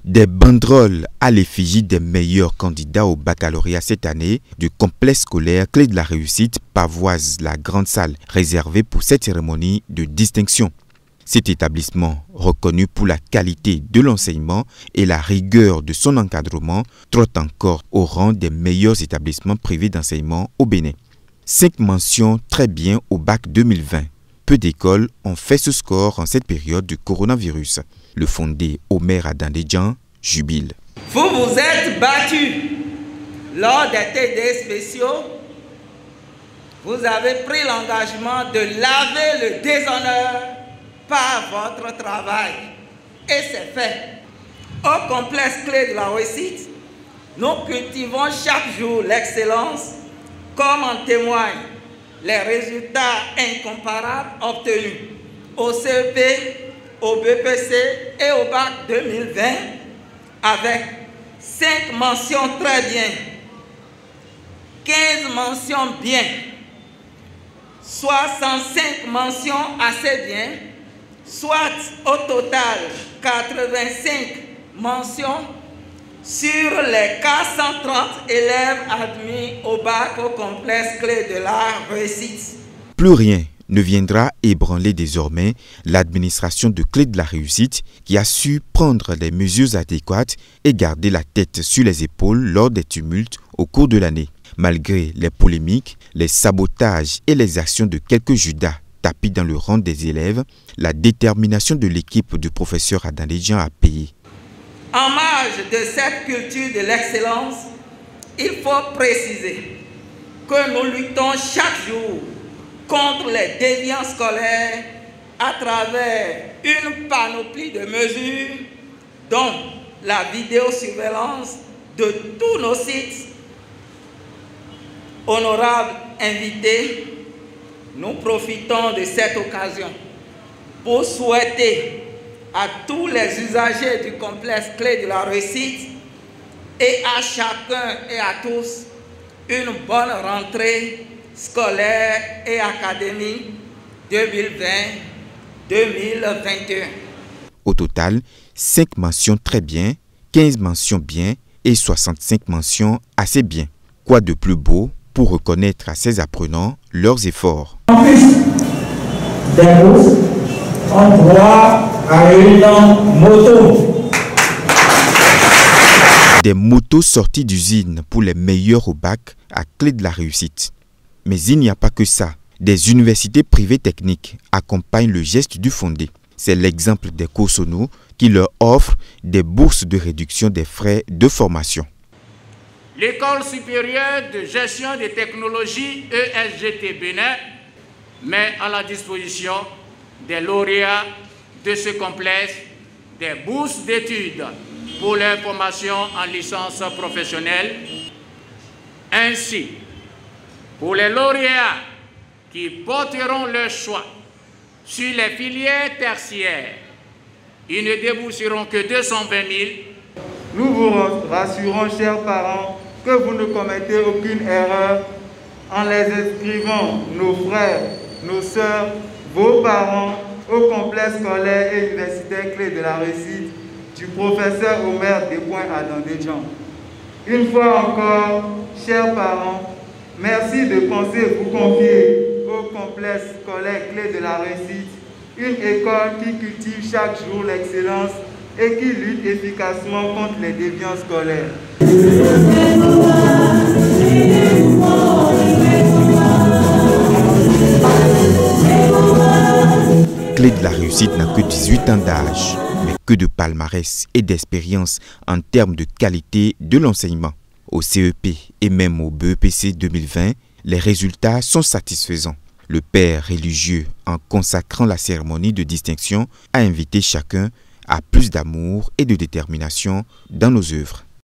Des banderoles à l'effigie des meilleurs candidats au baccalauréat cette année du complexe scolaire Clé de la Réussite pavoisent la grande salle réservée pour cette cérémonie de distinction. Cet établissement, reconnu pour la qualité de l'enseignement et la rigueur de son encadrement, trotte encore au rang des meilleurs établissements privés d'enseignement au Bénin. 5 mentions très bien au bac 2020. Peu d'écoles ont fait ce score en cette période du coronavirus. Le fondé Omer Adandéjan jubile. Vous vous êtes battus lors des TD spéciaux. Vous avez pris l'engagement de laver le déshonneur par votre travail. Et c'est fait. Au complexe Clé de la Réussite, nous cultivons chaque jour l'excellence, comme en témoignent les résultats incomparables obtenus au CEP, au BPC et au bac 2020 avec 5 mentions très bien, 15 mentions bien, 65 mentions assez bien, soit au total 85 mentions sur les 430 élèves admis au bac au complexe Clé de la Réussite. Plus rien ne viendra ébranler désormais l'administration de Clé de la Réussite qui a su prendre les mesures adéquates et garder la tête sur les épaules lors des tumultes au cours de l'année. Malgré les polémiques, les sabotages et les actions de quelques Judas tapis dans le rang des élèves, la détermination de l'équipe du professeur Adandéjan a payé. En marge de cette culture de l'excellence, il faut préciser que nous luttons chaque jour contre les déviants scolaires à travers une panoplie de mesures, dont la vidéosurveillance de tous nos sites. Honorables invités, nous profitons de cette occasion pour souhaiter à tous les usagers du complexe Clé de la Réussite et à chacun et à tous une bonne rentrée scolaire et académique 2020-2021. Au total, 5 mentions très bien, 15 mentions bien et 65 mentions assez bien. Quoi de plus beau pour reconnaître à ces apprenants leurs efforts. En plus des bourses, on droit à une moto. Des motos sorties d'usine pour les meilleurs au bac à Clé de la Réussite. Mais il n'y a pas que ça. Des universités privées techniques accompagnent le geste du fondé. C'est l'exemple des Cosono qui leur offrent des bourses de réduction des frais de formation. L'École supérieure de gestion des technologies ESGT Bénin met à la disposition des lauréats de ce complexe des bourses d'études pour leur formation en licence professionnelle. Ainsi, pour les lauréats qui porteront leur choix sur les filières tertiaires, ils ne débourseront que 220 000. Nous vous rassurons, chers parents, que vous ne commettez aucune erreur en les inscrivant, nos frères, nos sœurs, vos parents, au complexe scolaire et universitaire Clé de la Réussite du professeur Omer Adandéjan. Une fois encore, chers parents, merci de penser vous confier au complexe scolaire Clé de la Réussite, une école qui cultive chaque jour l'excellence et qui lutte efficacement contre les déviants scolaires. Clé de la Réussite n'a que 18 ans d'âge, mais que de palmarès et d'expérience en termes de qualité de l'enseignement. Au CEP et même au BEPC 2020, les résultats sont satisfaisants. Le père religieux, en consacrant la cérémonie de distinction, a invité chacun à plus d'amour et de détermination dans nos œuvres.